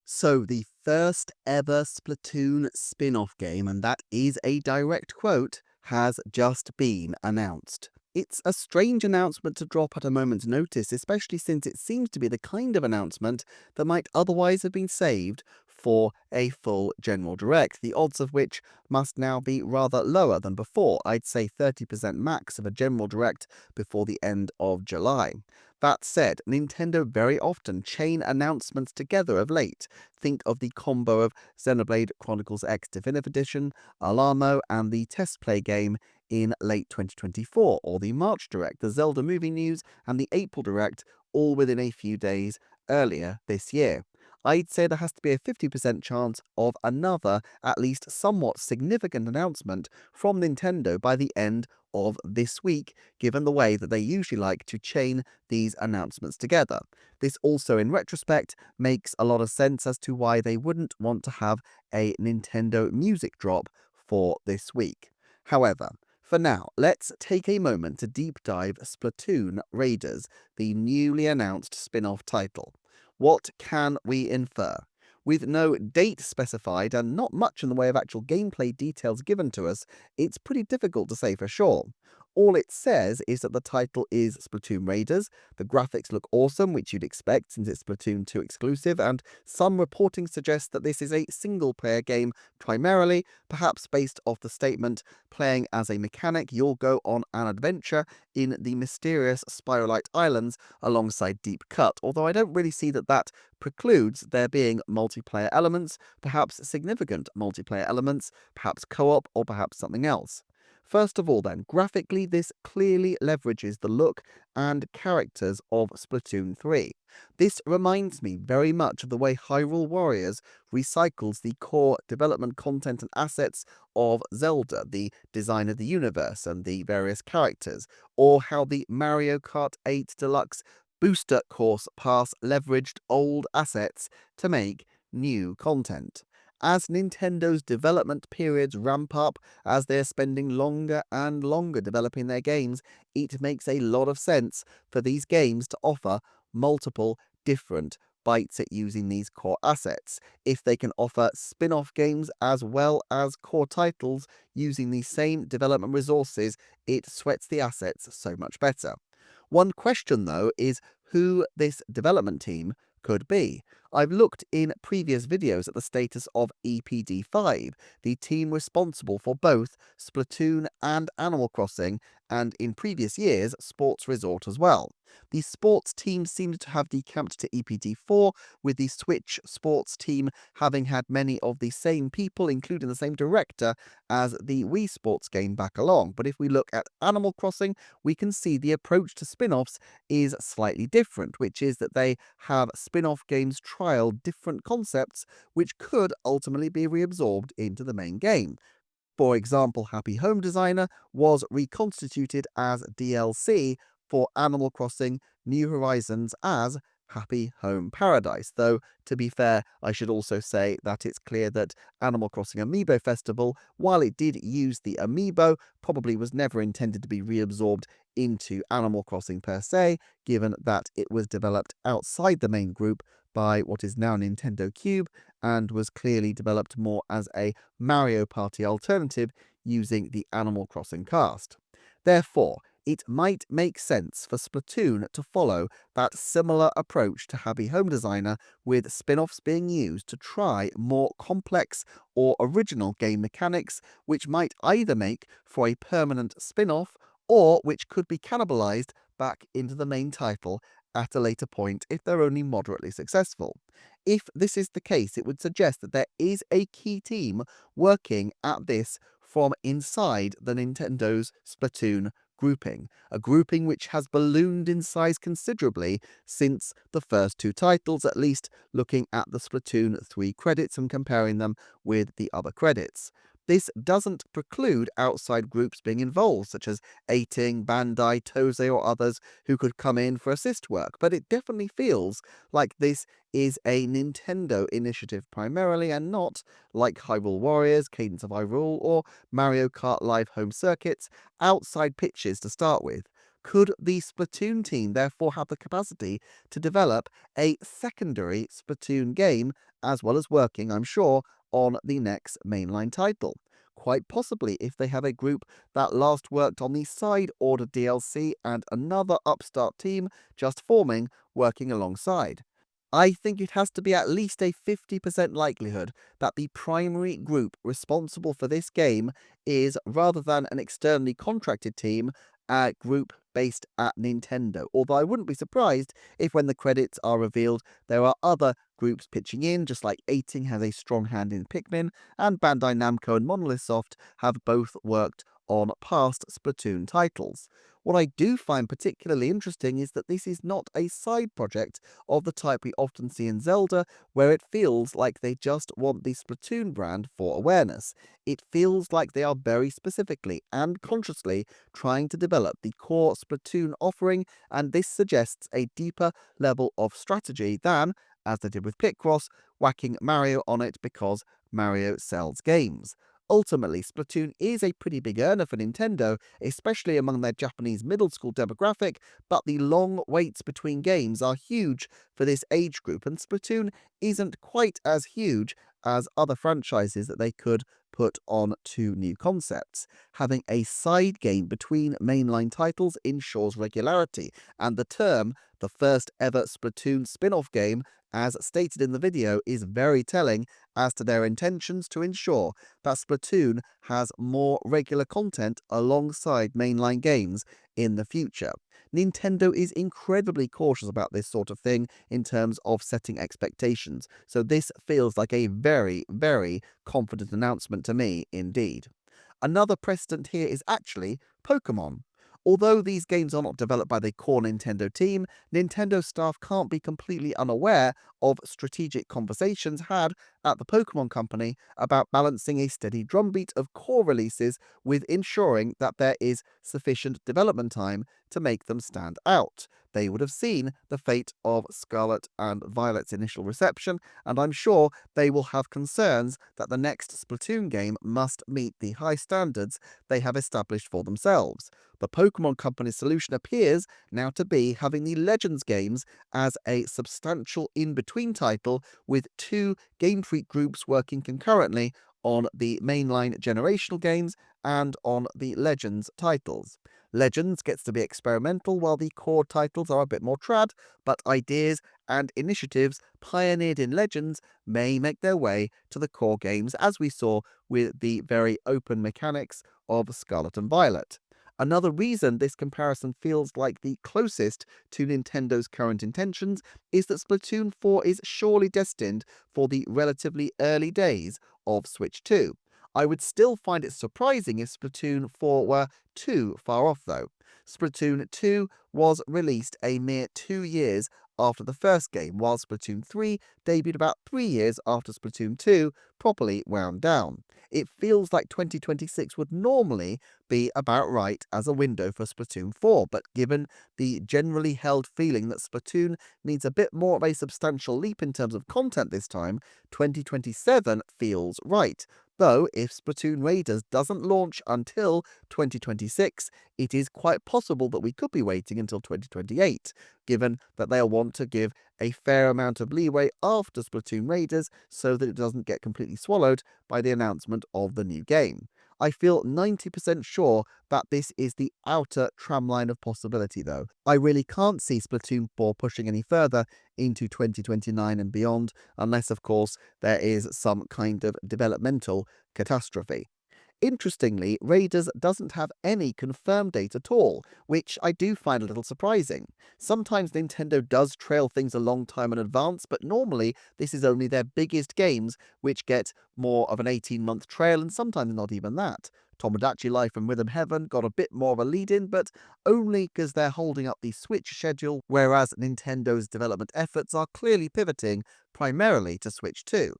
So, the first ever Splatoon spin off game, and that is a direct quote, has just been announced. It's a strange announcement to drop at a moment's notice, especially since it seems to be the kind of announcement that might otherwise have been saved for a full general direct, the odds of which must now be rather lower than before. I'd say 30% max of a general direct before the end of July. That said, Nintendo very often chain announcements together of late. Think of the combo of Xenoblade Chronicles X Definitive Edition, Alamo, and the test play game in late 2024, or the March Direct, the Zelda movie news, and the April Direct, all within a few days earlier this year. I'd say there has to be a 50% chance of another, at least somewhat significant announcement from Nintendo by the end of this week, given the way that they usually like to chain these announcements together. This also, in retrospect, makes a lot of sense as to why they wouldn't want to have a Nintendo music drop for this week. However, for now, let's take a moment to deep dive Splatoon Raiders, the newly announced spin off title. What can we infer? With no date specified and not much in the way of actual gameplay details given to us, it's pretty difficult to say for sure. All it says is that the title is Splatoon Raiders. The graphics look awesome, which you'd expect since it's Splatoon 2 exclusive, and some reporting suggests that this is a single-player game primarily, perhaps based off the statement, playing as a mechanic, you'll go on an adventure in the mysterious Spiralite Islands alongside Deep Cut, although I don't really see that precludes there being multiplayer elements, perhaps significant multiplayer elements, perhaps co-op, or perhaps something else. First of all then, graphically this clearly leverages the look and characters of Splatoon 3. This reminds me very much of the way Hyrule Warriors recycles the core development content and assets of Zelda, the design of the universe and the various characters, or how the Mario Kart 8 Deluxe Booster Course Pass leveraged old assets to make new content. As Nintendo's development periods ramp up, as they're spending longer and longer developing their games, it makes a lot of sense for these games to offer multiple different bites at using these core assets. If they can offer spin off games as well as core titles using the same development resources, it sweats the assets so much better. One question, though, is who this development team could be. I've looked in previous videos at the status of EPD5, the team responsible for both Splatoon and Animal Crossing, and in previous years, Sports Resort as well. The sports team seemed to have decamped to EPD4, with the Switch sports team having had many of the same people, including the same director, as the Wii Sports game back along. But if we look at Animal Crossing, we can see the approach to spin-offs is slightly different, which is that they have spin-off games trial different concepts which could ultimately be reabsorbed into the main game. For example, Happy Home Designer was reconstituted as DLC for Animal Crossing New Horizons as Happy Home Paradise, though, to be fair, I should also say that it's clear that Animal Crossing Amiibo Festival, while it did use the amiibo, probably was never intended to be reabsorbed into Animal Crossing per se, given that it was developed outside the main group by what is now Nintendo Cube, and was clearly developed more as a Mario Party alternative using the Animal Crossing cast. Therefore, it might make sense for Splatoon to follow that similar approach to Happy Home Designer, with spin-offs being used to try more complex or original game mechanics, which might either make for a permanent spin-off or which could be cannibalized back into the main title at a later point if they're only moderately successful. If this is the case, it would suggest that there is a key team working at this from inside the Nintendo's Splatoon grouping, a grouping which has ballooned in size considerably since the first two titles, at least looking at the Splatoon 3 credits and comparing them with the other credits. This doesn't preclude outside groups being involved, such as Aiting, Bandai, Toze, or others who could come in for assist work, but it definitely feels like this is a Nintendo initiative primarily, and not, like Hyrule Warriors, Cadence of Hyrule, or Mario Kart Live Home Circuits, outside pitches to start with. Could the Splatoon team therefore have the capacity to develop a secondary Splatoon game, as well as working, I'm sure, on the next mainline title? Quite possibly if they have a group that last worked on the side order DLC and another upstart team just forming, working alongside. I think it has to be at least a 50% likelihood that the primary group responsible for this game is, rather than an externally contracted team, a group based at Nintendo. Although I wouldn't be surprised if, when the credits are revealed, there are other groups pitching in, just like 18 has a strong hand in Pikmin, and Bandai Namco and Monolith Soft have both worked on past Splatoon titles. What I do find particularly interesting is that this is not a side project of the type we often see in Zelda, where it feels like they just want the Splatoon brand for awareness. It feels like they are very specifically and consciously trying to develop the core Splatoon offering, and this suggests a deeper level of strategy than, as they did with Picross, whacking Mario on it because Mario sells games. Ultimately, Splatoon is a pretty big earner for Nintendo, especially among their Japanese middle school demographic, but the long waits between games are huge for this age group, and Splatoon isn't quite as huge as other franchises that they could put on to new concepts. Having a side game between mainline titles ensures regularity, and the term, the first ever Splatoon spin-off game, as stated in the video, is very telling as to their intentions to ensure that Splatoon has more regular content alongside mainline games in the future. Nintendo is incredibly cautious about this sort of thing in terms of setting expectations, so this feels like a very, very confident announcement to me indeed. Another precedent here is actually Pokemon. Although these games are not developed by the core Nintendo team, Nintendo staff can't be completely unaware of strategic conversations had at the Pokemon Company about balancing a steady drumbeat of core releases with ensuring that there is sufficient development time to make them stand out. They would have seen the fate of Scarlet and Violet's initial reception, and I'm sure they will have concerns that the next Splatoon game must meet the high standards they have established for themselves. The Pokemon Company's solution appears now to be having the Legends games as a substantial in-between title, with two Game Freak groups working concurrently on the mainline generational games and on the Legends titles. Legends gets to be experimental, while the core titles are a bit more trad, but ideas and initiatives pioneered in Legends may make their way to the core games, as we saw with the very open mechanics of Scarlet and Violet. Another reason this comparison feels like the closest to Nintendo's current intentions is that Splatoon 4 is surely destined for the relatively early days of Switch 2. I would still find it surprising if Splatoon 4 were too far off, though. Splatoon 2 was released a mere 2 years after the first game, while Splatoon 3 debuted about 3 years after Splatoon 2 properly wound down. It feels like 2026 would normally be about right as a window for Splatoon 4, but given the generally held feeling that Splatoon needs a bit more of a substantial leap in terms of content this time, 2027 feels right. Though, if Splatoon Raiders doesn't launch until 2026, it is quite possible that we could be waiting until 2028, given that they'll want to give a fair amount of leeway after Splatoon Raiders so that it doesn't get completely swallowed by the announcement of the new game. I feel 90% sure that this is the outer tramline of possibility, though. I really can't see Splatoon 4 pushing any further into 2029 and beyond, unless, of course, there is some kind of developmental catastrophe. Interestingly, Raiders doesn't have any confirmed date at all, which I do find a little surprising. Sometimes Nintendo does trail things a long time in advance, but normally this is only their biggest games which get more of an 18-month trail, and sometimes not even that. Tomodachi Life and Rhythm Heaven got a bit more of a lead-in, but only because they're holding up the Switch schedule, whereas Nintendo's development efforts are clearly pivoting primarily to Switch 2.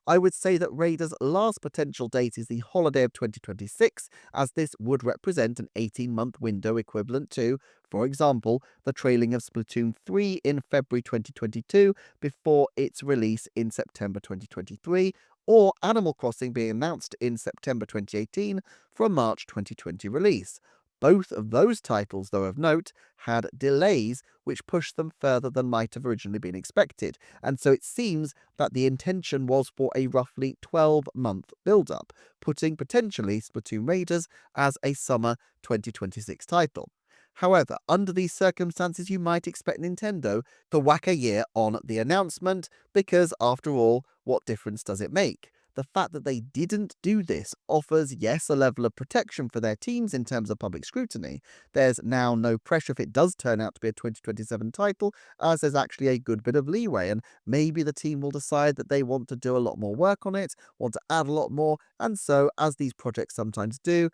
I would say that Raiders' last potential date is the holiday of 2026, as this would represent an 18-month window equivalent to, for example, the trailing of Splatoon 3 in February 2022 before its release in September 2023, or Animal Crossing being announced in September 2018 for a March 2020 release. Both of those titles, though of note, had delays which pushed them further than might have originally been expected, and so it seems that the intention was for a roughly 12-month build-up, putting potentially Splatoon Raiders as a summer 2026 title. However, under these circumstances, you might expect Nintendo to whack a year on the announcement, because after all, what difference does it make? The fact that they didn't do this offers, yes, a level of protection for their teams in terms of public scrutiny. There's now no pressure if it does turn out to be a 2027 title, as there's actually a good bit of leeway, and maybe the team will decide that they want to do a lot more work on it, want to add a lot more, and so, as these projects sometimes do,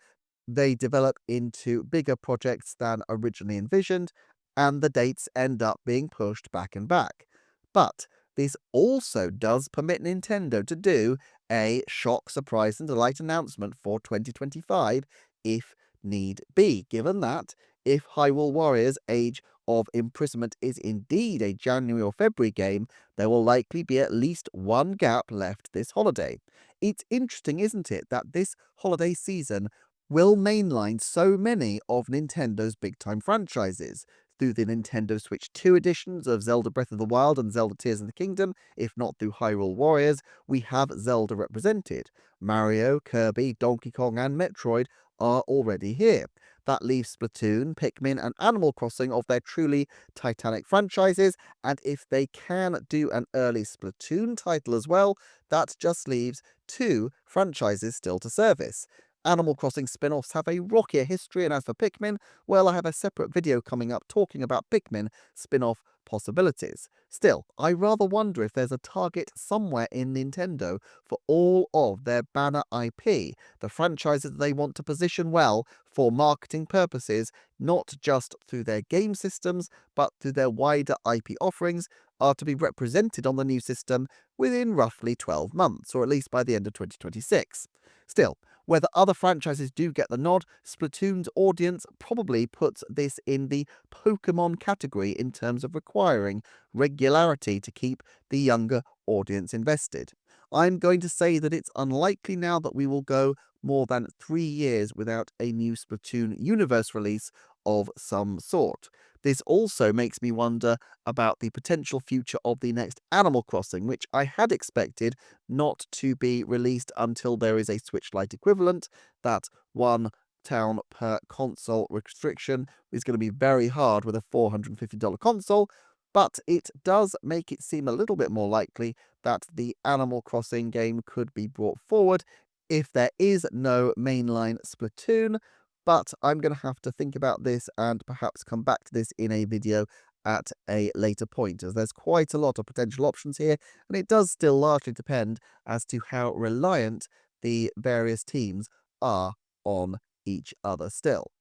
they develop into bigger projects than originally envisioned, and the dates end up being pushed back and back. But this also does permit Nintendo to do a shock, surprise, and delight announcement for 2025 if need be, given that if Hyrule Warriors Age of Imprisonment is indeed a January or February game, there will likely be at least one gap left this holiday. It's interesting, isn't it, that this holiday season will mainline so many of Nintendo's big-time franchises. Through the Nintendo Switch 2 editions of Zelda Breath of the Wild and Zelda Tears of the Kingdom, if not through Hyrule Warriors, we have Zelda represented. Mario, Kirby, Donkey Kong, and Metroid are already here. That leaves Splatoon, Pikmin, and Animal Crossing of their truly titanic franchises, and if they can do an early Splatoon title as well, that just leaves two franchises still to service. Animal Crossing spin-offs have a rockier history, and as for Pikmin, well, I have a separate video coming up talking about Pikmin spin-off possibilities. Still, I rather wonder if there's a target somewhere in Nintendo for all of their banner IP, the franchises that they want to position well for marketing purposes, not just through their game systems, but through their wider IP offerings, are to be represented on the new system within roughly 12 months, or at least by the end of 2026. Still, whether other franchises do get the nod, Splatoon's audience probably puts this in the Pokemon category in terms of requiring regularity to keep the younger audience invested. I'm going to say that it's unlikely now that we will go more than 3 years without a new Splatoon universe release of some sort. This also makes me wonder about the potential future of the next Animal Crossing, which I had expected not to be released until there is a Switch Lite equivalent. That one town per console restriction is going to be very hard with a $450 console, but it does make it seem a little bit more likely that the Animal Crossing game could be brought forward if there is no mainline Splatoon. But I'm going to have to think about this and perhaps come back to this in a video at a later point, as there's quite a lot of potential options here, and it does still largely depend as to how reliant the various teams are on each other still.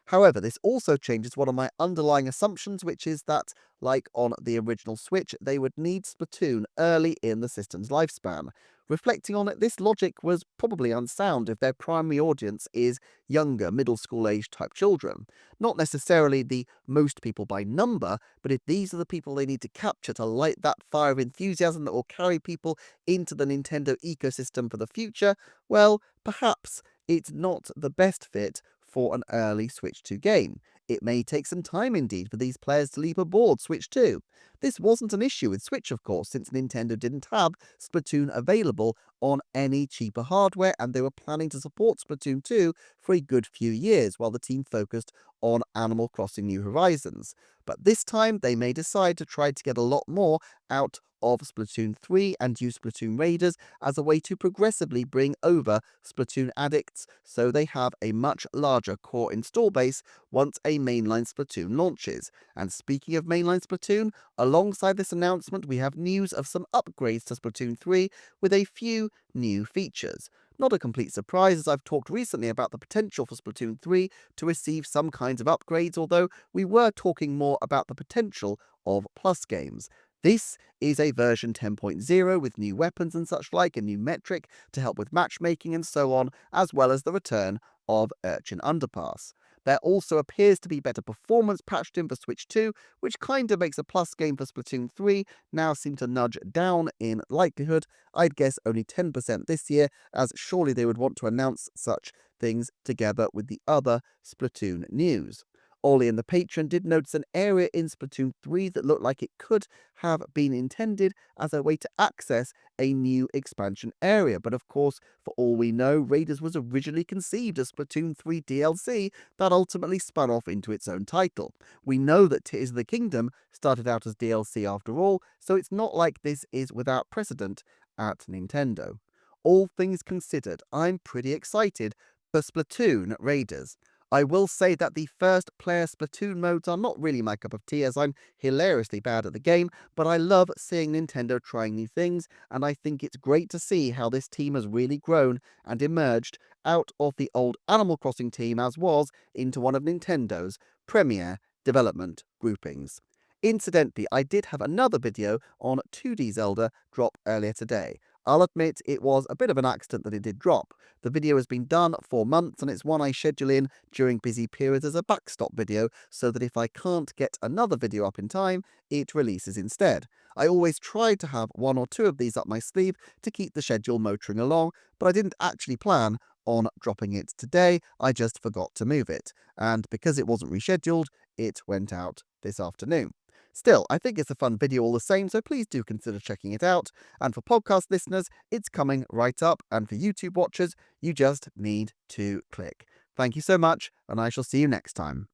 However, this also changes one of my underlying assumptions, which is that, like on the original Switch, they would need Splatoon early in the system's lifespan. Reflecting on it, this logic was probably unsound if their primary audience is younger, middle school age type children. Not necessarily the most people by number, but if these are the people they need to capture to light that fire of enthusiasm that will carry people into the Nintendo ecosystem for the future, well, perhaps it's not the best fit for an early Switch 2 game. It may take some time indeed for these players to leap aboard Switch 2. This wasn't an issue with Switch, of course, since Nintendo didn't have Splatoon available on any cheaper hardware, and they were planning to support Splatoon 2 for a good few years while the team focused on Animal Crossing New Horizons. But this time they may decide to try to get a lot more out of Splatoon 3 and use Splatoon Raiders as a way to progressively bring over Splatoon addicts, so they have a much larger core install base once a mainline Splatoon launches. And speaking of mainline Splatoon, alongside this announcement we have news of some upgrades to Splatoon 3 with a few new features. Not a complete surprise, as I've talked recently about the potential for Splatoon 3 to receive some kinds of upgrades, although we were talking more about the potential of Plus games. This is a version 10.0 with new weapons and such like, a new metric to help with matchmaking and so on, as well as the return of Urchin Underpass. There also appears to be better performance patched in for Switch 2, which kinda makes a plus game for Splatoon 3 now seem to nudge down in likelihood. I'd guess only 10% this year, as surely they would want to announce such things together with the other Splatoon news. Ollie and the patron did notice an area in Splatoon 3 that looked like it could have been intended as a way to access a new expansion area. But of course, for all we know, Raiders was originally conceived as Splatoon 3 DLC that ultimately spun off into its own title. We know that Tears of the Kingdom started out as DLC after all, so it's not like this is without precedent at Nintendo. All things considered, I'm pretty excited for Splatoon Raiders. I will say that the first player Splatoon modes are not really my cup of tea, as I'm hilariously bad at the game, but I love seeing Nintendo trying new things, and I think it's great to see how this team has really grown and emerged out of the old Animal Crossing team as was into one of Nintendo's premier development groupings. Incidentally, I did have another video on 2D Zelda drop earlier today. I'll admit it was a bit of an accident that it did drop. The video has been done for months, and it's one I schedule in during busy periods as a backstop video, so that if I can't get another video up in time, it releases instead. I always try to have one or two of these up my sleeve to keep the schedule motoring along, but I didn't actually plan on dropping it today. I just forgot to move it, and because it wasn't rescheduled, it went out this afternoon. Still, I think it's a fun video all the same, so please do consider checking it out. And for podcast listeners, it's coming right up, and for YouTube watchers, you just need to click. Thank you so much, and I shall see you next time.